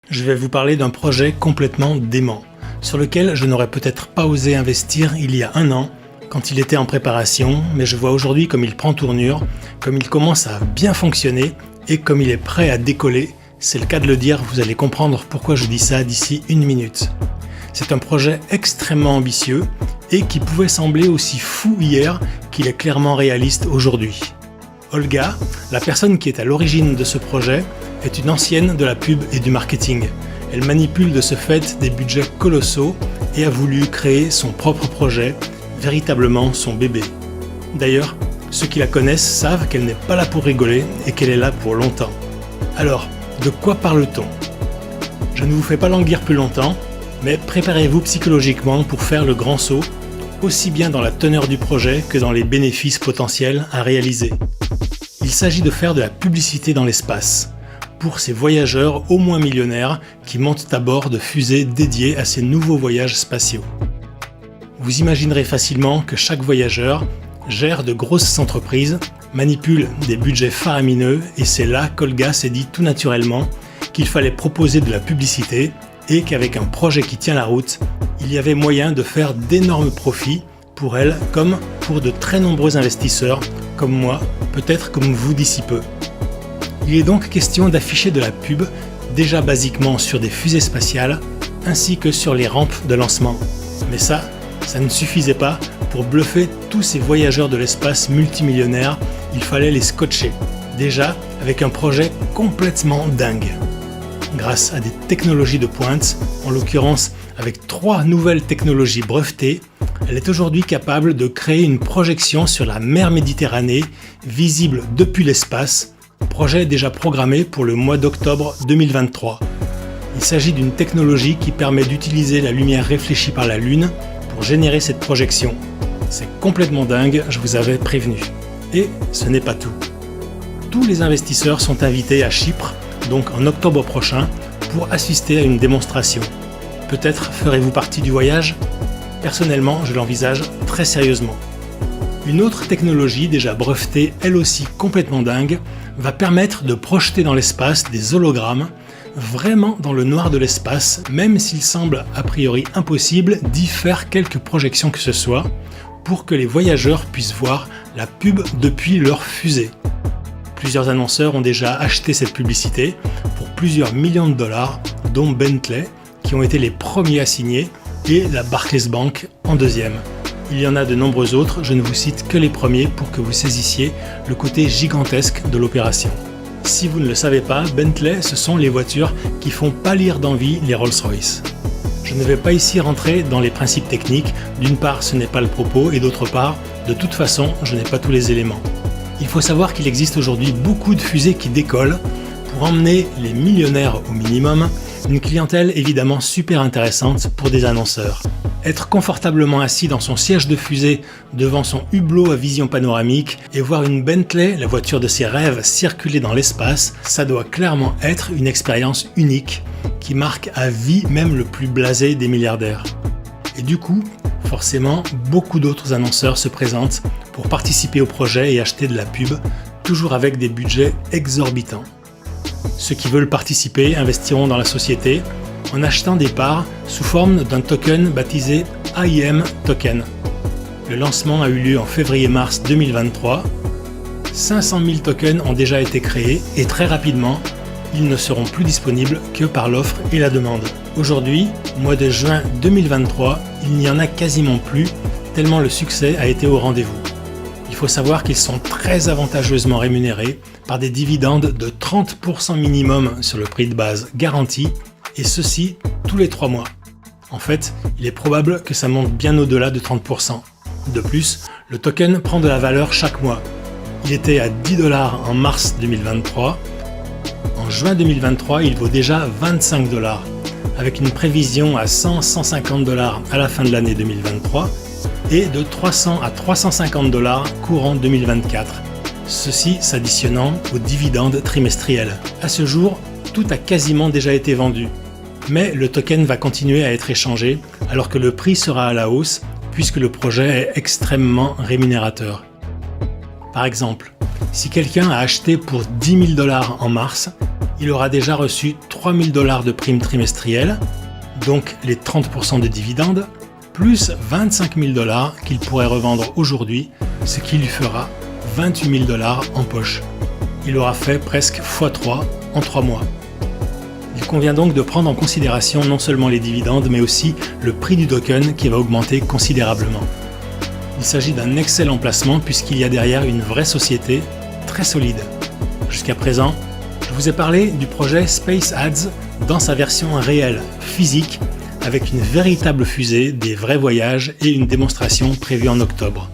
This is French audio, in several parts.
Je vais vous parler d'un projet complètement dément, sur lequel je n'aurais peut-être pas osé investir il y a un an, quand il était en préparation, mais je vois aujourd'hui comme il prend tournure, comme il commence à bien fonctionner et comme il est prêt à décoller. C'est le cas de le dire, vous allez comprendre pourquoi je dis ça d'ici une minute. C'est un projet extrêmement ambitieux et qui pouvait sembler aussi fou hier qu'il est clairement réaliste aujourd'hui. Olga, la personne qui est à l'origine de ce projet, est une ancienne de la pub et du marketing. Elle manipule de ce fait des budgets colossaux et a voulu créer son propre projet, véritablement son bébé. D'ailleurs, ceux qui la connaissent savent qu'elle n'est pas là pour rigoler et qu'elle est là pour longtemps. Alors, de quoi parle-t-on ? Je ne vous fais pas languir plus longtemps, mais préparez-vous psychologiquement pour faire le grand saut, aussi bien dans la teneur du projet que dans les bénéfices potentiels à réaliser. Il s'agit de faire de la publicité dans l'espace, pour ces voyageurs au moins millionnaires qui montent à bord de fusées dédiées à ces nouveaux voyages spatiaux. Vous imaginerez facilement que chaque voyageur gère de grosses entreprises, manipule des budgets faramineux et c'est là qu'Olga s'est dit tout naturellement qu'il fallait proposer de la publicité et qu'avec un projet qui tient la route, il y avait moyen de faire d'énormes profits pour elle comme pour de très nombreux investisseurs comme moi, peut-être comme vous d'ici peu. Il est donc question d'afficher de la pub, déjà basiquement sur des fusées spatiales, ainsi que sur les rampes de lancement. Mais ça ne suffisait pas pour bluffer tous ces voyageurs de l'espace multimillionnaires, il fallait les scotcher, déjà avec un projet complètement dingue. Grâce à des technologies de pointe, en l'occurrence avec 3 nouvelles technologies brevetées, elle est aujourd'hui capable de créer une projection sur la mer Méditerranée, visible depuis l'espace, projet déjà programmé pour le mois d'octobre 2023. Il s'agit d'une technologie qui permet d'utiliser la lumière réfléchie par la Lune pour générer cette projection. C'est complètement dingue, je vous avais prévenu. Et ce n'est pas tout. Tous les investisseurs sont invités à Chypre, donc en octobre prochain, pour assister à une démonstration. Peut-être ferez-vous partie du voyage ? Personnellement, je l'envisage très sérieusement. Une autre technologie, déjà brevetée, elle aussi complètement dingue, va permettre de projeter dans l'espace des hologrammes, vraiment dans le noir de l'espace, même s'il semble a priori impossible d'y faire quelque projection que ce soit, pour que les voyageurs puissent voir la pub depuis leur fusée. Plusieurs annonceurs ont déjà acheté cette publicité pour plusieurs millions de dollars, dont Bentley, qui ont été les premiers à signer, et la Barclays Bank en deuxième. Il y en a de nombreux autres, je ne vous cite que les premiers pour que vous saisissiez le côté gigantesque de l'opération. Si vous ne le savez pas, Bentley, ce sont les voitures qui font pâlir d'envie les Rolls-Royce. Je ne vais pas ici rentrer dans les principes techniques, d'une part ce n'est pas le propos et d'autre part, de toute façon, je n'ai pas tous les éléments. Il faut savoir qu'il existe aujourd'hui beaucoup de fusées qui décollent pour emmener les millionnaires au minimum, une clientèle évidemment super intéressante pour des annonceurs. Être confortablement assis dans son siège de fusée devant son hublot à vision panoramique et voir une Bentley, la voiture de ses rêves, circuler dans l'espace, ça doit clairement être une expérience unique qui marque à vie même le plus blasé des milliardaires. Et du coup, forcément, beaucoup d'autres annonceurs se présentent pour participer au projet et acheter de la pub, toujours avec des budgets exorbitants. Ceux qui veulent participer investiront dans la société en achetant des parts sous forme d'un token baptisé AIM Token. Le lancement a eu lieu en février-mars 2023. 500 000 tokens ont déjà été créés et très rapidement, ils ne seront plus disponibles que par l'offre et la demande. Aujourd'hui, mois de juin 2023, il n'y en a quasiment plus, tellement le succès a été au rendez-vous. Il faut savoir qu'ils sont très avantageusement rémunérés par des dividendes de 30% minimum sur le prix de base garanti, et ceci tous les 3 mois. En fait, il est probable que ça monte bien au-delà de 30%. De plus, le token prend de la valeur chaque mois. Il était à 10 $ en mars 2023. En juin 2023, il vaut déjà 25 $, avec une prévision à 100-150 $ à la fin de l'année 2023 et de 300 à 350 $ courant 2024. Ceci s'additionnant aux dividendes trimestriels. À ce jour, tout a quasiment déjà été vendu. Mais le token va continuer à être échangé alors que le prix sera à la hausse puisque le projet est extrêmement rémunérateur. Par exemple, si quelqu'un a acheté pour 10 000 $ en mars, il aura déjà reçu 3 000 $ de primes trimestrielles, donc les 30% de dividendes, plus 25 000 $ qu'il pourrait revendre aujourd'hui, ce qui lui fera 28 000 $ en poche. Il aura fait presque x3 en 3 mois. Il convient donc de prendre en considération non seulement les dividendes, mais aussi le prix du token qui va augmenter considérablement. Il s'agit d'un excellent placement puisqu'il y a derrière une vraie société très solide. Jusqu'à présent, je vous ai parlé du projet Space Ads dans sa version réelle, physique, avec une véritable fusée, des vrais voyages et une démonstration prévue en octobre.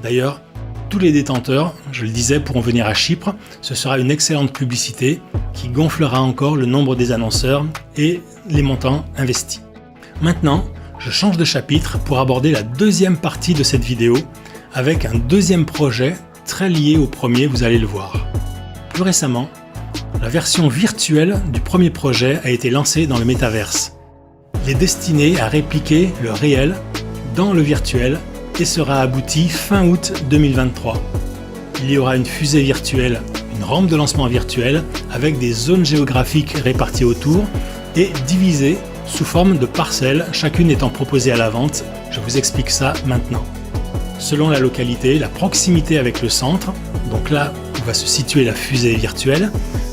D'ailleurs, tous les détenteurs, je le disais, pourront venir à Chypre. Ce sera une excellente publicité qui gonflera encore le nombre des annonceurs et les montants investis. Maintenant, je change de chapitre pour aborder la deuxième partie de cette vidéo avec un deuxième projet très lié au premier, vous allez le voir. Plus récemment, la version virtuelle du premier projet a été lancée dans le métaverse. Il est destiné à répliquer le réel dans le virtuel et sera abouti fin août 2023. Il y aura une fusée virtuelle, une rampe de lancement virtuelle avec des zones géographiques réparties autour et divisées sous forme de parcelles, chacune étant proposée à la vente. Je vous explique ça maintenant. Selon la localité, la proximité avec le centre, donc là où va se situer la fusée virtuelle,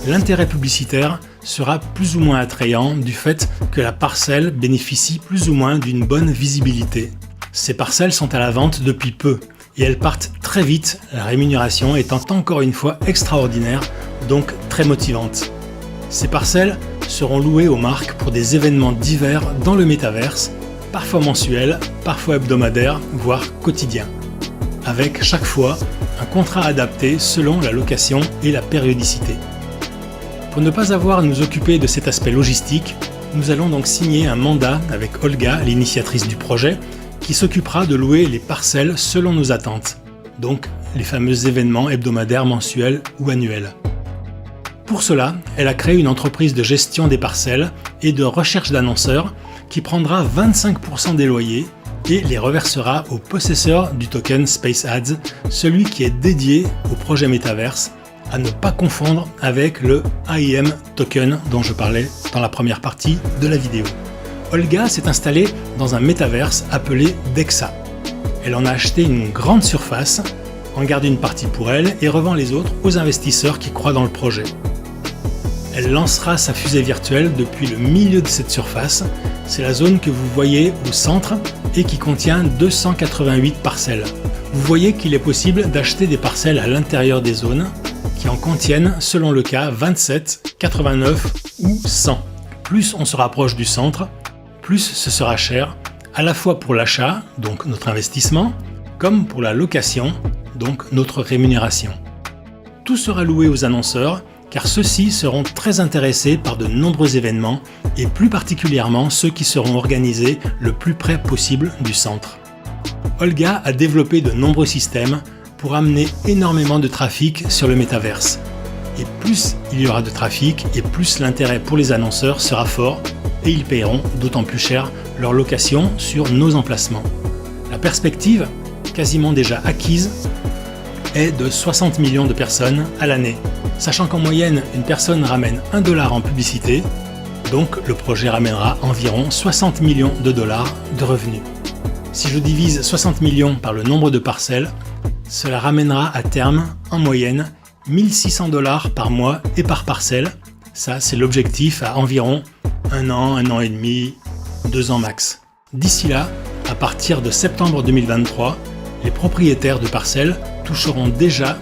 l'intérêt publicitaire sera plus ou moins attrayant du fait que la parcelle bénéficie plus ou moins d'une bonne visibilité. Ces parcelles sont à la vente depuis peu et elles partent très vite, la rémunération étant encore une fois extraordinaire, donc très motivante. Ces parcelles seront louées aux marques pour des événements divers dans le métaverse, parfois mensuels, parfois hebdomadaires, voire quotidiens, avec chaque fois un contrat adapté selon la location et la périodicité. Pour ne pas avoir à nous occuper de cet aspect logistique, nous allons donc signer un mandat avec Olga, l'initiatrice du projet, qui s'occupera de louer les parcelles selon nos attentes, donc les fameux événements hebdomadaires, mensuels ou annuels. Pour cela, elle a créé une entreprise de gestion des parcelles et de recherche d'annonceurs qui prendra 25% des loyers et les reversera au possesseur du token Space Ads, celui qui est dédié au projet Metaverse, à ne pas confondre avec le AIM token dont je parlais dans la première partie de la vidéo. Olga s'est installée dans un métaverse appelé DEXA. Elle en a acheté une grande surface, en garde une partie pour elle et revend les autres aux investisseurs qui croient dans le projet. Elle lancera sa fusée virtuelle depuis le milieu de cette surface, c'est la zone que vous voyez au centre et qui contient 288 parcelles. Vous voyez qu'il est possible d'acheter des parcelles à l'intérieur des zones qui en contiennent, selon le cas, 27, 89 ou 100. Plus on se rapproche du centre, plus ce sera cher, à la fois pour l'achat, donc notre investissement, comme pour la location, donc notre rémunération. Tout sera loué aux annonceurs, car ceux-ci seront très intéressés par de nombreux événements, et plus particulièrement ceux qui seront organisés le plus près possible du centre. Olga a développé de nombreux systèmes pour amener énormément de trafic sur le métaverse. Et plus il y aura de trafic, et plus l'intérêt pour les annonceurs sera fort, et ils paieront d'autant plus cher leur location sur nos emplacements. La perspective, quasiment déjà acquise, est de 60 millions de personnes à l'année, sachant qu'en moyenne, une personne ramène $1 en publicité, donc le projet ramènera environ 60 millions de dollars de revenus. Si je divise 60 millions par le nombre de parcelles, cela ramènera à terme, en moyenne, $1 600 par mois et par parcelle. Ça, c'est l'objectif à environ 1 an et demi, 2 ans max. D'ici là, à partir de septembre 2023, les propriétaires de parcelles toucheront déjà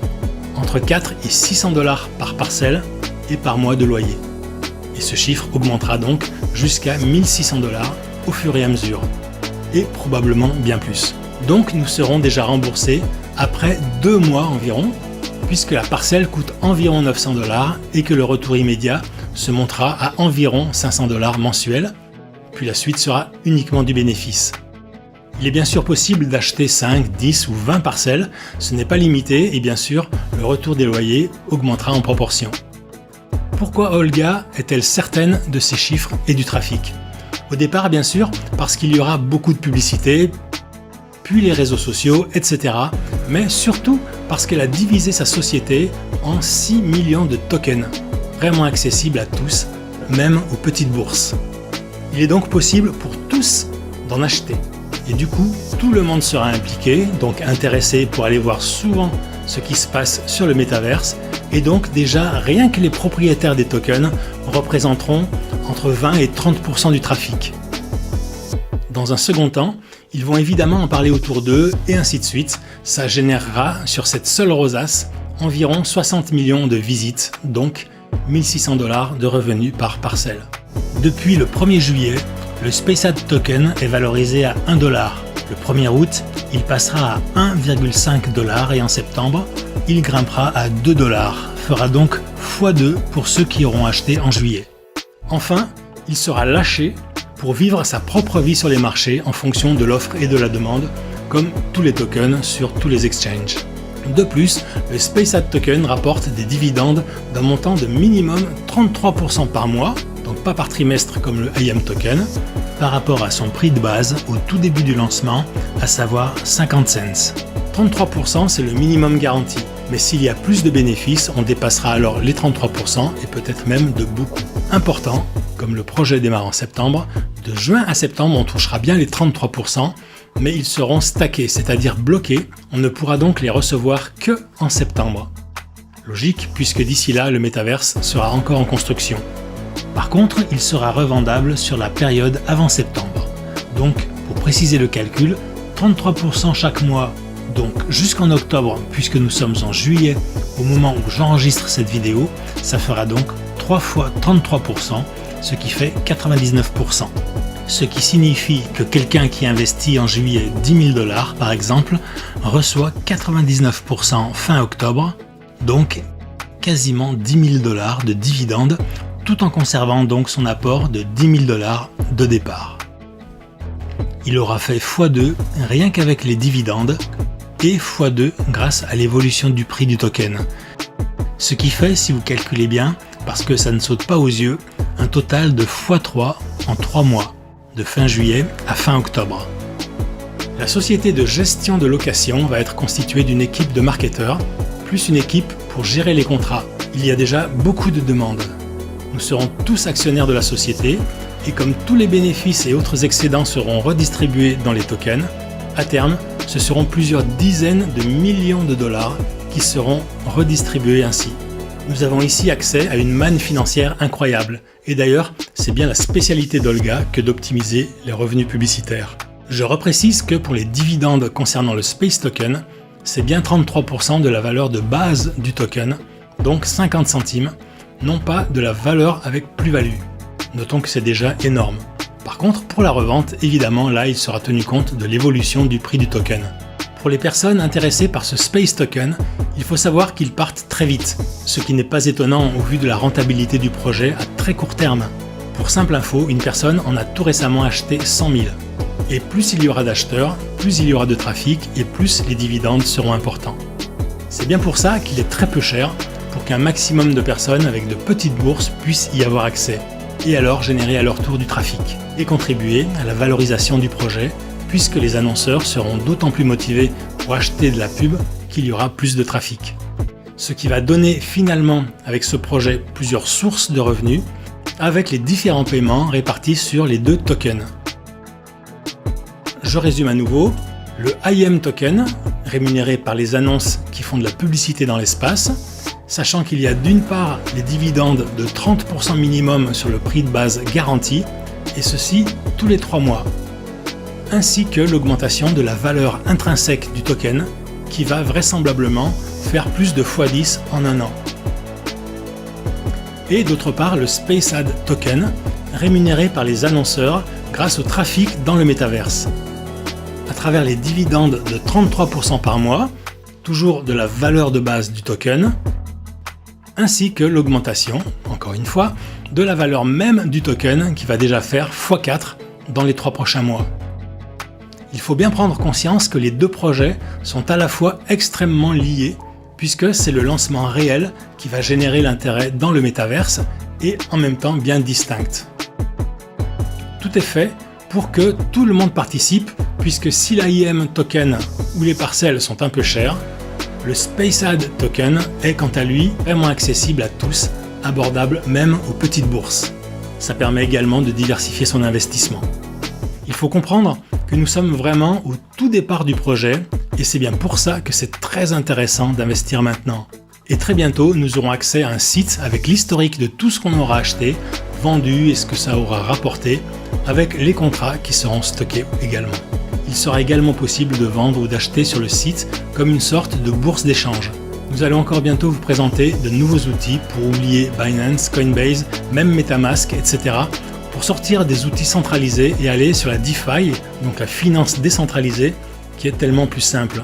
entre 4 et 600 $ par parcelle et par mois de loyer. Et ce chiffre augmentera donc jusqu'à 1 600 $ au fur et à mesure, et probablement bien plus. Donc nous serons déjà remboursés après 2 mois environ, puisque la parcelle coûte environ 900 $ et que le retour immédiat se montera à environ 500 $ mensuels, puis la suite sera uniquement du bénéfice. Il est bien sûr possible d'acheter 5, 10 ou 20 parcelles, ce n'est pas limité et bien sûr le retour des loyers augmentera en proportion. Pourquoi Olga est-elle certaine de ces chiffres et du trafic? Au départ bien sûr parce qu'il y aura beaucoup de publicité, puis les réseaux sociaux, etc. Mais surtout parce qu'elle a divisé sa société en 6 millions de tokens. vraiment accessible à tous, même aux petites bourses. Il est donc possible pour tous d'en acheter. Et du coup, tout le monde sera impliqué, donc intéressé pour aller voir souvent ce qui se passe sur le métaverse. Et donc déjà, rien que les propriétaires des tokens représenteront entre 20 et 30% du trafic. Dans un second temps, ils vont évidemment en parler autour d'eux et ainsi de suite. Ça générera sur cette seule rosace environ 60 millions de visites, donc 1600 $ de revenus par parcelle. Depuis le 1er juillet, le SpaceAd Token est valorisé à 1 $. Le 1er août, il passera à 1,5 $ et en septembre, il grimpera à 2 $, fera donc x2 pour ceux qui auront acheté en juillet. Enfin, il sera lâché pour vivre sa propre vie sur les marchés en fonction de l'offre et de la demande, comme tous les tokens sur tous les exchanges. De plus, le SpaceAd Token rapporte des dividendes d'un montant de minimum 33% par mois, donc pas par trimestre comme le IM Token, par rapport à son prix de base au tout début du lancement, à savoir 50 cents. 33% c'est le minimum garanti, mais s'il y a plus de bénéfices, on dépassera alors les 33% et peut-être même de beaucoup. Important, comme le projet démarre en septembre, de juin à septembre on touchera bien les 33%, mais ils seront stackés, c'est-à-dire bloqués, on ne pourra donc les recevoir que en septembre. Logique, puisque d'ici là, le métaverse sera encore en construction. Par contre, il sera revendable sur la période avant septembre. Donc, pour préciser le calcul, 33% chaque mois, donc jusqu'en octobre, puisque nous sommes en juillet au moment où j'enregistre cette vidéo, ça fera donc 3 fois 33%, ce qui fait 99%. Ce qui signifie que quelqu'un qui investit en juillet 10 000 $ par exemple, reçoit 99% fin octobre, donc quasiment 10 000 $ de dividendes, tout en conservant donc son apport de 10 000 $ de départ. Il aura fait x2 rien qu'avec les dividendes et x2 grâce à l'évolution du prix du token. Ce qui fait, si vous calculez bien, parce que ça ne saute pas aux yeux, un total de x3 en 3 mois, de fin juillet à fin octobre. La société de gestion de location va être constituée d'une équipe de marketeurs, plus une équipe pour gérer les contrats. Il y a déjà beaucoup de demandes. Nous serons tous actionnaires de la société et comme tous les bénéfices et autres excédents seront redistribués dans les tokens, à terme, ce seront plusieurs dizaines de millions de dollars qui seront redistribués ainsi. Nous avons ici accès à une manne financière incroyable. Et d'ailleurs, c'est bien la spécialité d'Olga que d'optimiser les revenus publicitaires. Je reprécise que pour les dividendes concernant le Space Token, c'est bien 33% de la valeur de base du token, donc 50 centimes, non pas de la valeur avec plus-value. Notons que c'est déjà énorme. Par contre, pour la revente, évidemment, là, il sera tenu compte de l'évolution du prix du token. Pour les personnes intéressées par ce Space Token, il faut savoir qu'ils partent très vite, ce qui n'est pas étonnant au vu de la rentabilité du projet à très court terme. Pour simple info, une personne en a tout récemment acheté 100 000. Et plus il y aura d'acheteurs, plus il y aura de trafic et plus les dividendes seront importants. C'est bien pour ça qu'il est très peu cher, pour qu'un maximum de personnes avec de petites bourses puissent y avoir accès, et alors générer à leur tour du trafic, et contribuer à la valorisation du projet, puisque les annonceurs seront d'autant plus motivés pour acheter de la pub qu'il y aura plus de trafic. Ce qui va donner finalement avec ce projet plusieurs sources de revenus, avec les différents paiements répartis sur les deux tokens. Je résume à nouveau, le IM Token, rémunéré par les annonces qui font de la publicité dans l'espace, sachant qu'il y a d'une part les dividendes de 30% minimum sur le prix de base garanti, et ceci tous les 3 mois, ainsi que l'augmentation de la valeur intrinsèque du token, qui va vraisemblablement faire plus de x10 en un an. Et d'autre part le SpaceAd Token, rémunéré par les annonceurs grâce au trafic dans le métaverse. À travers les dividendes de 33% par mois, toujours de la valeur de base du token, ainsi que l'augmentation, encore une fois, de la valeur même du token qui va déjà faire x4 dans les 3 prochains mois. Il faut bien prendre conscience que les deux projets sont à la fois extrêmement liés, puisque c'est le lancement réel qui va générer l'intérêt dans le métaverse et en même temps bien distinct. Tout est fait pour que tout le monde participe, puisque si l'IM Token ou les parcelles sont un peu chères, le SpaceAd Token est quant à lui vraiment accessible à tous abordable même aux petites bourses. Ça permet également de diversifier son investissement. Il faut comprendre que nous sommes vraiment au tout départ du projet et c'est bien pour ça que c'est très intéressant d'investir maintenant. Et très bientôt, nous aurons accès à un site avec l'historique de tout ce qu'on aura acheté, vendu et ce que ça aura rapporté, avec les contrats qui seront stockés également. Il sera également possible de vendre ou d'acheter sur le site comme une sorte de bourse d'échange. Nous allons encore bientôt vous présenter de nouveaux outils pour oublier Binance, Coinbase, même MetaMask, etc. pour sortir des outils centralisés et aller sur la DeFi, donc la finance décentralisée, qui est tellement plus simple.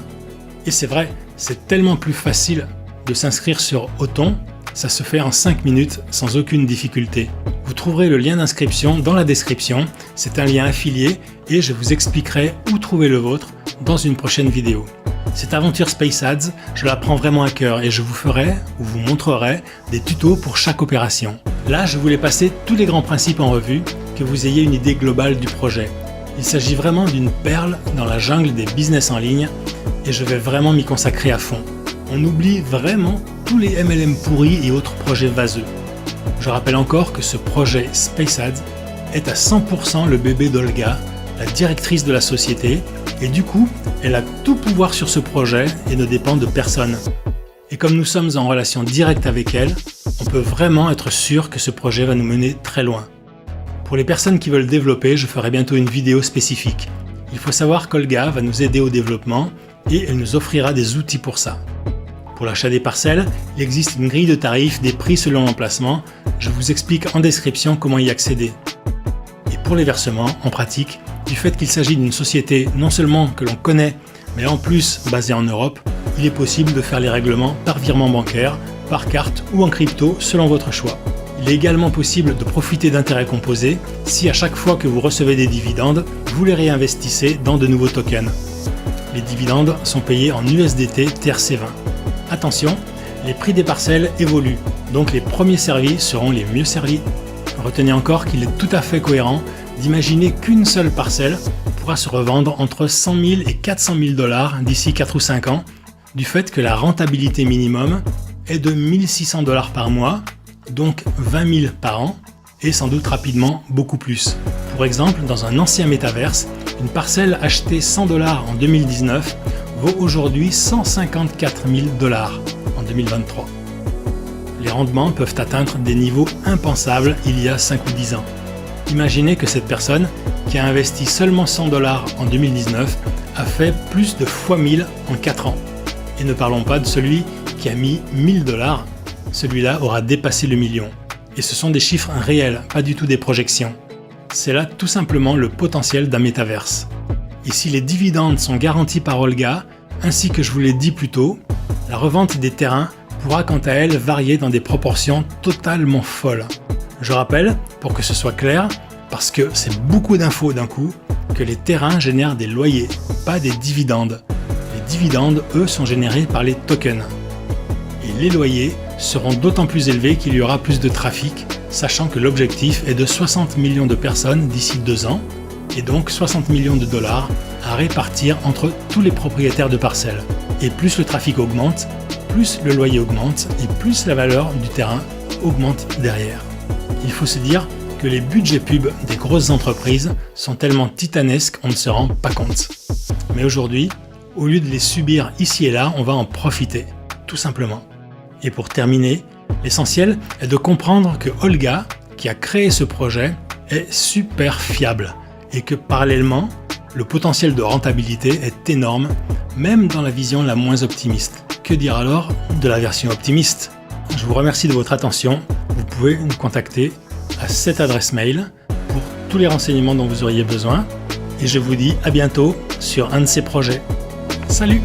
Et c'est vrai, c'est tellement plus facile de s'inscrire sur Othon, ça se fait en 5 minutes sans aucune difficulté. Vous trouverez le lien d'inscription dans la description, c'est un lien affilié et je vous expliquerai où trouver le vôtre dans une prochaine vidéo. Cette aventure SpaceAds, je la prends vraiment à cœur et je vous ferai ou vous montrerai des tutos pour chaque opération. Là, je voulais passer tous les grands principes en revue, que vous ayez une idée globale du projet. Il s'agit vraiment d'une perle dans la jungle des business en ligne et je vais vraiment m'y consacrer à fond. On oublie vraiment tous les MLM pourris et autres projets vaseux. Je rappelle encore que ce projet SpaceAds est à 100% le bébé d'Olga, la directrice de la société, et du coup, elle a tout pouvoir sur ce projet et ne dépend de personne. Et comme nous sommes en relation directe avec elle, on peut vraiment être sûr que ce projet va nous mener très loin. Pour les personnes qui veulent développer, je ferai bientôt une vidéo spécifique. Il faut savoir qu'Olga va nous aider au développement et elle nous offrira des outils pour ça. Pour l'achat des parcelles, il existe une grille de tarifs, des prix selon l'emplacement. Je vous explique en description comment y accéder. Et pour les versements, en pratique, du fait qu'il s'agit d'une société non seulement que l'on connaît, mais en plus basée en Europe, il est possible de faire les règlements par virement bancaire, par carte ou en crypto selon votre choix. Il est également possible de profiter d'intérêts composés si à chaque fois que vous recevez des dividendes, vous les réinvestissez dans de nouveaux tokens. Les dividendes sont payés en USDT TRC20. Attention, les prix des parcelles évoluent, donc les premiers servis seront les mieux servis. Retenez encore qu'il est tout à fait cohérent d'imaginer qu'une seule parcelle pourra se revendre entre 100 000 et 400 000 $ d'ici 4 ou 5 ans, du fait que la rentabilité minimum est de 1 600 $ par mois, donc 20 000 par an, et sans doute rapidement beaucoup plus. Pour exemple, dans un ancien métaverse, une parcelle achetée 100 $ en 2019 vaut aujourd'hui 154 000 $ en 2023. Les rendements peuvent atteindre des niveaux impensables il y a 5 ou 10 ans. Imaginez que cette personne, qui a investi seulement 100 $ en 2019, a fait plus de fois 1000 en 4 ans. Et ne parlons pas de celui qui a mis 1000 $, celui-là aura dépassé le million. Et ce sont des chiffres réels, pas du tout des projections. C'est là tout simplement le potentiel d'un métaverse. Et si les dividendes sont garantis par Olga, ainsi que je vous l'ai dit plus tôt, la revente des terrains pourra quant à elle varier dans des proportions totalement folles. Je rappelle, pour que ce soit clair, parce que c'est beaucoup d'infos d'un coup, que les terrains génèrent des loyers, pas des dividendes. Les dividendes, eux, sont générés par les tokens. Et les loyers seront d'autant plus élevés qu'il y aura plus de trafic, sachant que l'objectif est de 60 millions de personnes d'ici 2 ans, et donc 60 millions de $ à répartir entre tous les propriétaires de parcelles. Et plus le trafic augmente, plus le loyer augmente, et plus la valeur du terrain augmente derrière. Il faut se dire que les budgets pub des grosses entreprises sont tellement titanesques qu'on ne se rend pas compte. Mais aujourd'hui, au lieu de les subir ici et là, on va en profiter, tout simplement. Et pour terminer, l'essentiel est de comprendre que Olga, qui a créé ce projet, est super fiable et que parallèlement, le potentiel de rentabilité est énorme, même dans la vision la moins optimiste. Que dire alors de la version optimiste ? Je vous remercie de votre attention. Vous pouvez nous contacter à cette adresse mail pour tous les renseignements dont vous auriez besoin. Et je vous dis à bientôt sur un de ces projets. Salut !